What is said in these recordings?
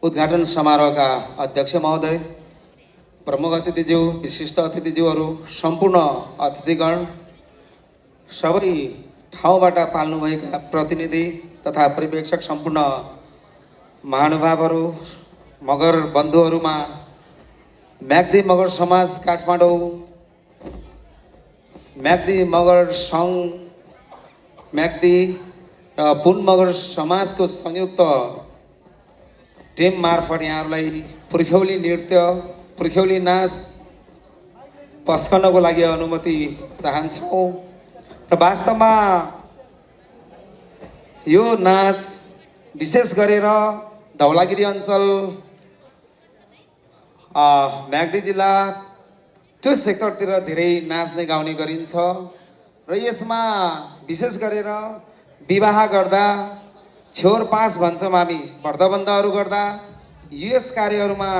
उद्घाटन समारोहका अध्यक्ष महोदय, प्रमुख अतिथिज्यू, विशिष्ट अतिथिज्यूहरू, सम्पूर्ण अतिथिगण, सबै ठाउँबाट पाल्नुभएका प्रतिनिधि तथा पर्यवेक्षक, सम्पूर्ण महानुभावहरू, मगर बन्धुहरूमा, म्याग्दी मगर समाज काठमाडौँ, म्याग्दी मगर सङ्घ, म्याग्दी र पुन मगर समाजको संयुक्त टिम मार्फत यहाँहरूलाई पुर्ख्यौली नृत्य, पुर्ख्यौली नाच पस्कनको लागि अनुमति चाहन्छौँ। र वास्तवमा यो नाच विशेष गरेर धौलागिरी अञ्चल, म्याग्दी जिल्ला त्यो सेक्टरतिर धेरै नाच्ने गाउने गरिन्छ र यसमा विशेष गरेर विवाह गर्दा छ्योर पास भन्छौँ हामी, व्रतबन्धहरू गर्दा यस कार्यहरूमा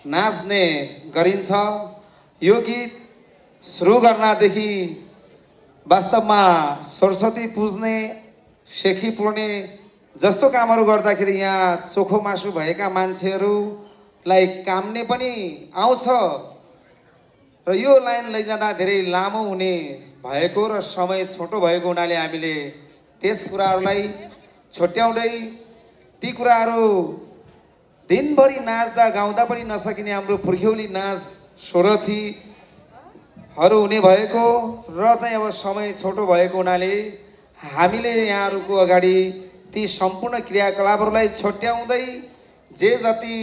नाच्ने गरिन्छ। यो गीत सुरु गर्नदेखि वास्तवमा सरस्वती पुज्ने, सेखी पुर्ने जस्तो कामहरू गर्दाखेरि यहाँ चोखो मासु भएका मान्छेहरूलाई काम्ने पनि आउँछ र यो लाइन लैजाँदा धेरै लामो हुने भएको र समय छोटो भएको हुनाले हामीले त्यस कुराहरूलाई छोट्याउँदै ती कुराहरू दिनभरि नाच्दा गाउँदा पनि नसकिने हाम्रो पुर्ख्यौली नाच सोरथीहरू हुने भएको र चाहिँ अब समय छोटो भएको हुनाले हामीले यहाँहरूको अगाडि ती सम्पूर्ण क्रियाकलापहरूलाई छोट्याउँदै जे जति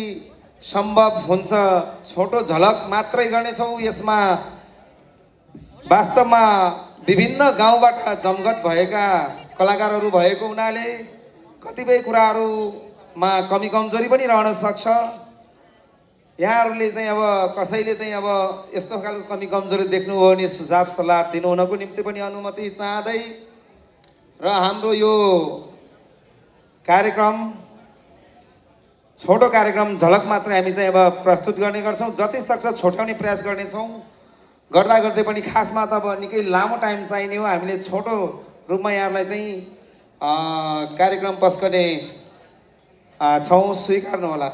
सम्भव हुन्छ छोटो झलक मात्रै गर्नेछौँ। यसमा वास्तवमा विभिन्न गाउँबाट जमघट भएका कलाकारहरू भएको हुनाले कतिपय कुराहरूमा कमी कमजोरी पनि रहन सक्छ। यहाँहरूले चाहिँ अब कसैले चाहिँ अब यस्तो खालको कमी कमजोरी देख्नुभयो भने सुझाव सल्लाह दिनुहुनको निम्ति पनि अनुमति चाहँदै र हाम्रो यो कार्यक्रम छोटो कार्यक्रम झलक मात्रै हामी चाहिँ अब प्रस्तुत गर्ने गर्छौँ। जति सक्छ छोट्याउने प्रयास गर्नेछौँ। गर्दा गर्दै पनि खासमा त अब निकै लामो टाइम चाहिने हो। हामीले छोटो रूपमा यहाँलाई चाहिँ कार्यक्रम पस्कने छौँ, स्वीकार्नु होला।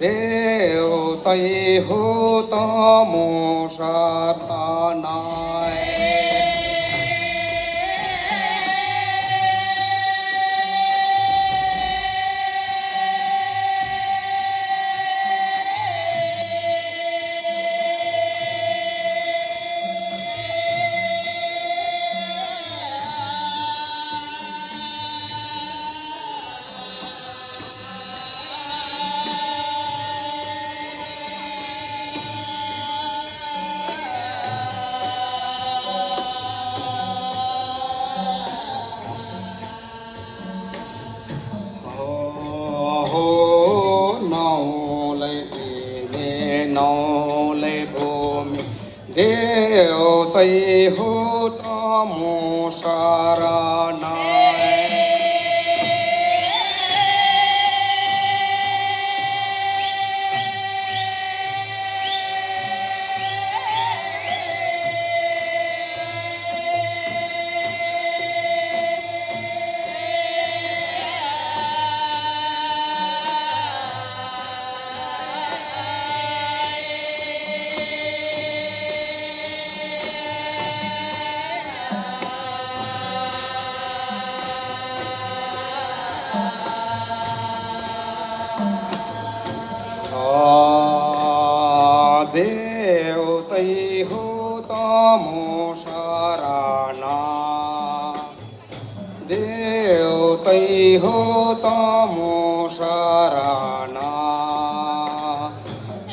देवतै हो तमो शरणाय देवतै हो तमो शरणाय देवतै हो तमो शरण देउतै हो तमो शरण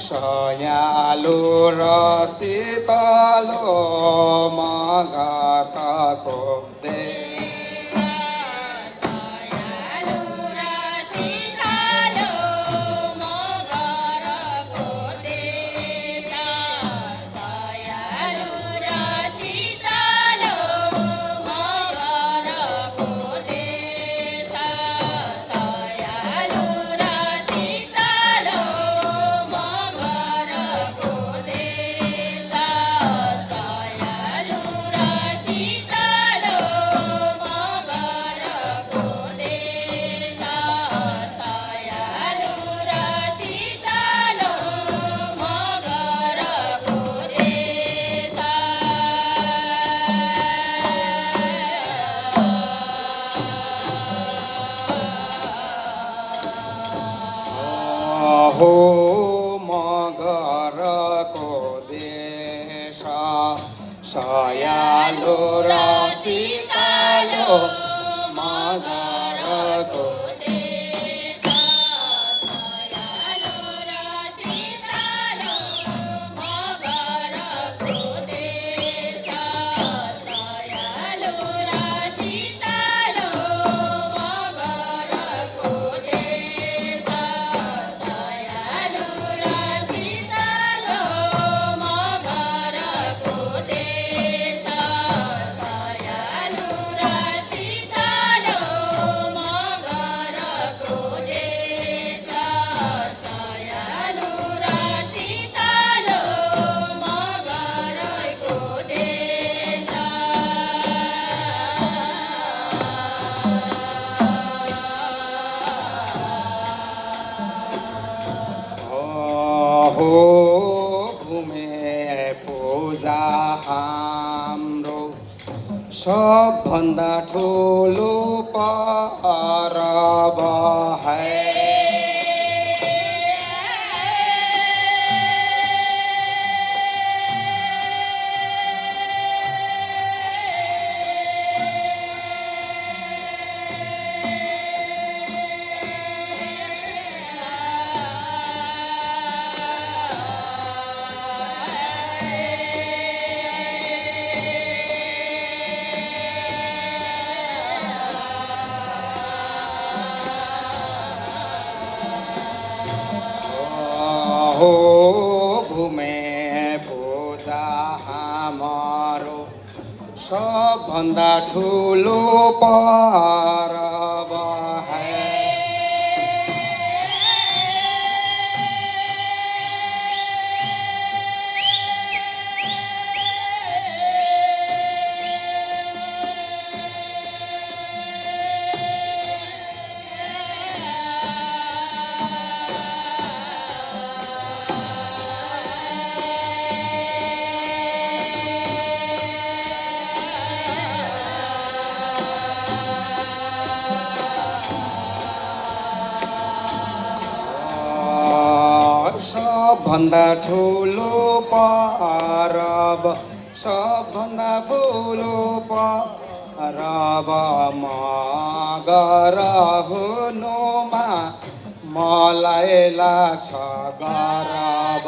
सयालु र शीतलो मगतको दे हो मगरको देश सयालो र शीतलो मगरको हो भूमे पूजा हाम्रो सबभन्दा ठुलो परब है हो भूमे पूजा हाम्रो सबभन्दा ठुलो परब है सबभन्दा ठुलो परब सबभन्दा ठुलो परब मगर हुनुमा मलाई लाग्छ गर्व